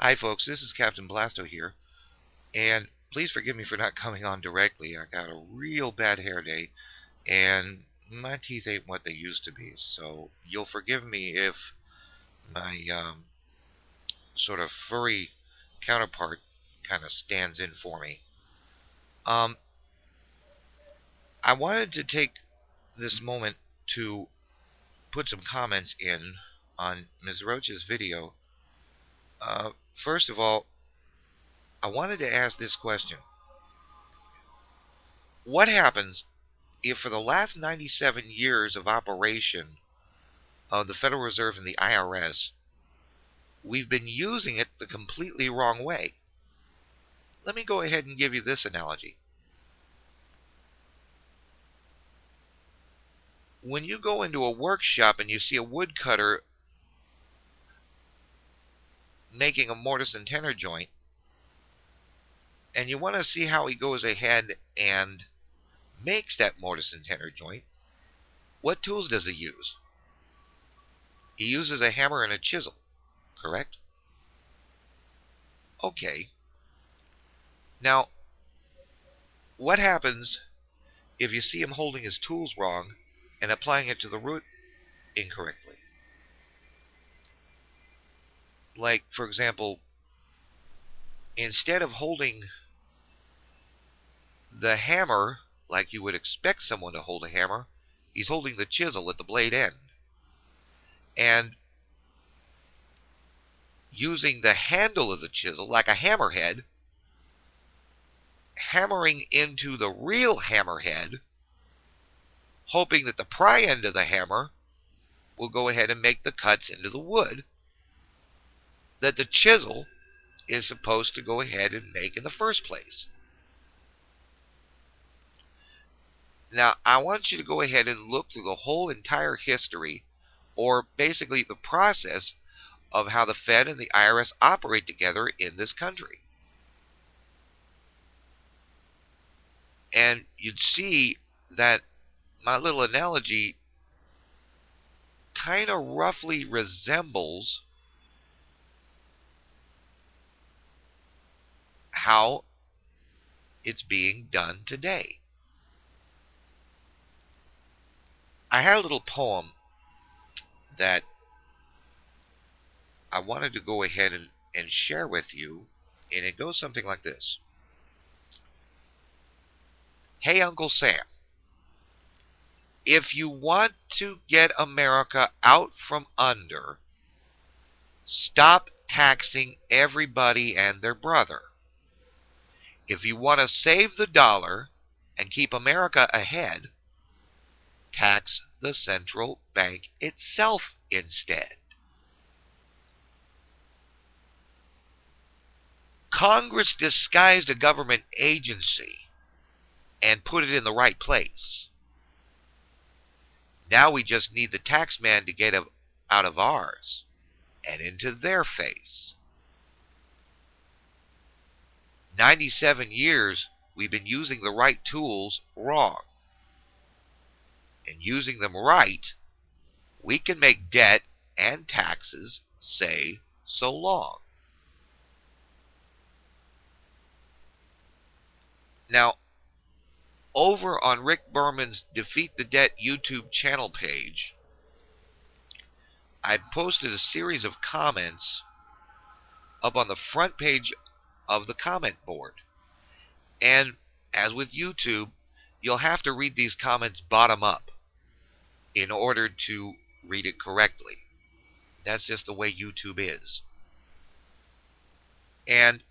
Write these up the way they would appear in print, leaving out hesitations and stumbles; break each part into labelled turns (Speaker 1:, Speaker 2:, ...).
Speaker 1: Hi, folks. This is Captain Blasto here, and please forgive me for not coming on directly. I got a real bad hair day, and my teeth ain't what they used to be. So you'll forgive me if my sort of furry counterpart kind of stands in for me. I wanted to take this moment to put some comments in on Ms. Roach's video. First of all, I wanted to ask this question. What happens if for the last 97 years of operation of the Federal Reserve and the IRS, we've been using it the completely wrong way? Let me go ahead and give you this analogy. When you go into a workshop and you see a woodcutter making a mortise and tenon joint, and you want to see how he goes ahead and makes that mortise and tenon joint, what tools does he use? He uses a hammer and a chisel, correct? Okay. Now, what happens if you see him holding his tools wrong and applying it to the root incorrectly? Like, for example, instead of holding the hammer like you would expect someone to hold a hammer, he's holding the chisel at the blade end. And using the handle of the chisel like a hammerhead, hammering into the real hammerhead, hoping that the pry end of the hammer will go ahead and make the cuts into the wood that the chisel is supposed to go ahead and make in the first place. Now, I want you to go ahead and look through the whole entire history, or basically the process of how the Fed and the IRS operate together in this country. And you'd see that my little analogy kind of roughly resembles how it's being done today. I had a little poem that I wanted to go ahead and share with you, and it goes something like this. Hey, Uncle Sam, if you want to get America out from under, stop taxing everybody and their brother. If you want to save the dollar and keep America ahead, tax the central bank itself instead. Congress disguised a government agency and put it in the right place. Now we just need the tax man to get out of ours and into their face. 97 years we've been using the right tools wrong. And using them right, we can make debt and taxes say so long. Now, over on Rick Berman's Defeat the Debt YouTube channel page, I posted a series of comments up on the front page of the comment board. And as with YouTube, you'll have to read these comments bottom up in order to read it correctly. That's just the way YouTube is. And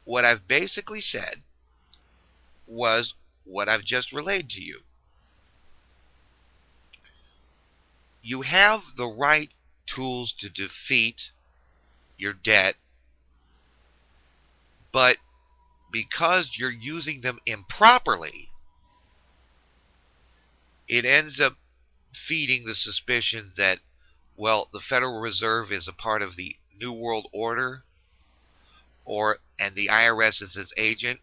Speaker 1: what I've basically said was what I've just relayed to you. You have the right tools to defeat your debt, but because you're using them improperly, it ends up feeding the suspicion that, well, the Federal Reserve is a part of the New World Order, and the IRS is its agent.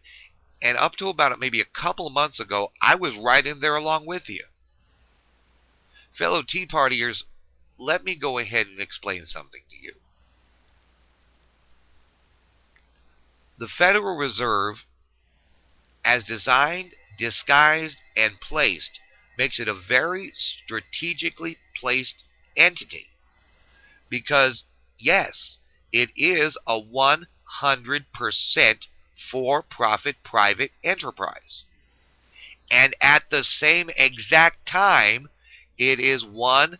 Speaker 1: And up to about maybe a couple of months ago, I was right in there along with you. Fellow Tea Partiers, let me go ahead and explain something to you. The Federal Reserve, as designed, disguised, and placed, makes it a very strategically placed entity. Because, yes, it is a 100% for-profit private enterprise. And at the same exact time, it is 100%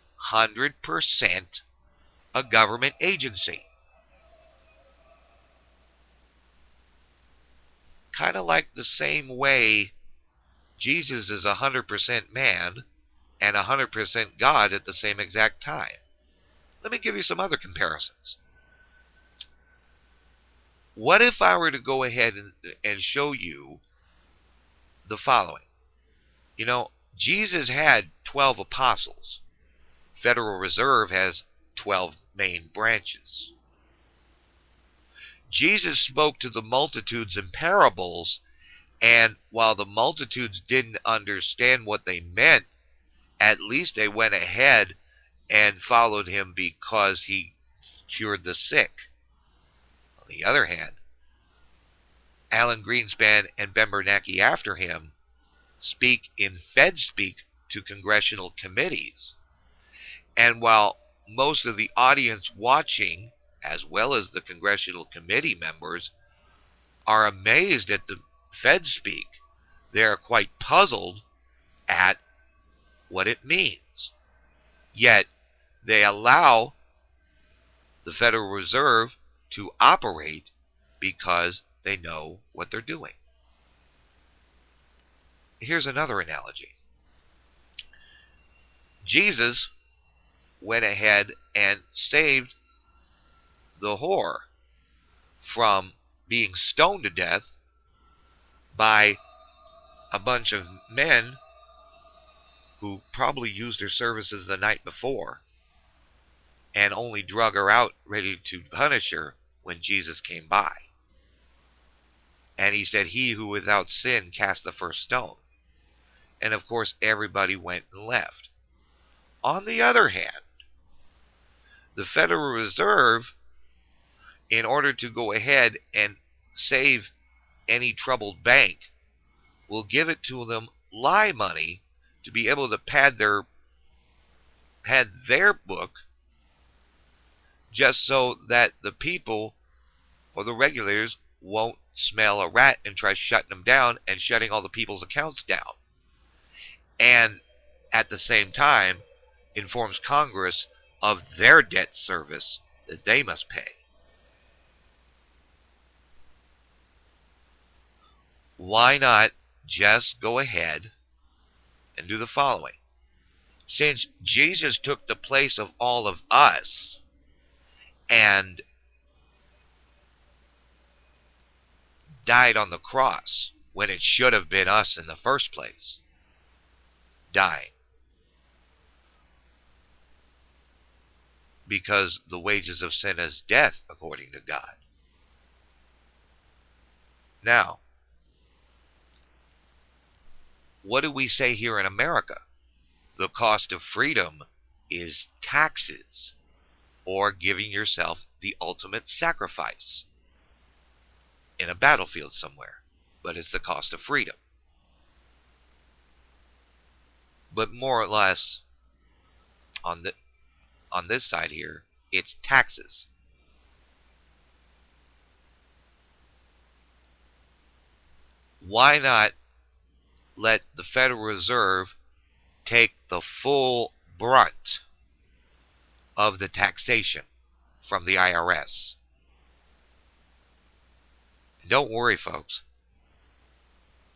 Speaker 1: a government agency. Kind of like the same way Jesus is 100% man and 100% God at the same exact time. Let me give you some other comparisons. What if I were to go ahead and show you the following? You know, Jesus had 12 apostles. Federal Reserve has 12 main branches. Jesus spoke to the multitudes in parables, and while the multitudes didn't understand what they meant, at least they went ahead and followed him because he cured the sick. On the other hand, Alan Greenspan and Ben Bernanke after him speak in Fed speak to congressional committees. And while most of the audience watching, as well as the congressional committee members, are amazed at the Fed speak, they are quite puzzled at what it means. Yet they allow the Federal Reserve to operate because they know what they're doing. Here's another analogy. Jesus went ahead and saved the whore from being stoned to death by a bunch of men who probably used her services the night before and only drug her out ready to punish her when Jesus came by. And he said, "He who without sin cast the first stone." And of course, everybody went and left. On the other hand, the Federal Reserve, in order to go ahead and save any troubled bank, will give it to them lie money to be able to pad their book, just so that the people or the regulators won't smell a rat and try shutting them down and shutting all the people's accounts down. And at the same time, informs Congress of their debt service that they must pay. Why not just go ahead and do the following? Since Jesus took the place of all of us and died on the cross when it should have been us in the first place, dying, because the wages of sin is death, according to God. Now, what do we say here in America? The cost of freedom is taxes, or giving yourself the ultimate sacrifice in a battlefield somewhere, but it's the cost of freedom. But more or less, on this side here, it's taxes. Why not let the Federal Reserve take the full brunt of the taxation from the IRS? Don't worry, folks.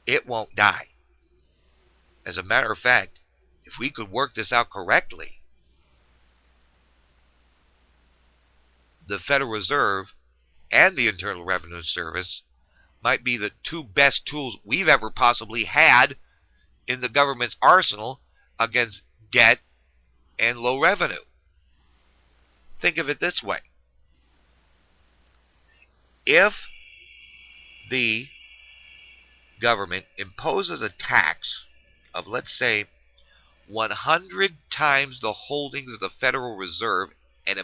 Speaker 1: It won't die. As a matter of fact, if we could work this out correctly, the Federal Reserve and the Internal Revenue Service might be the two best tools we've ever possibly had in the government's arsenal against debt and low revenue. Think of it this way. If the government imposes a tax of, let's say, 100 times the holdings of the Federal Reserve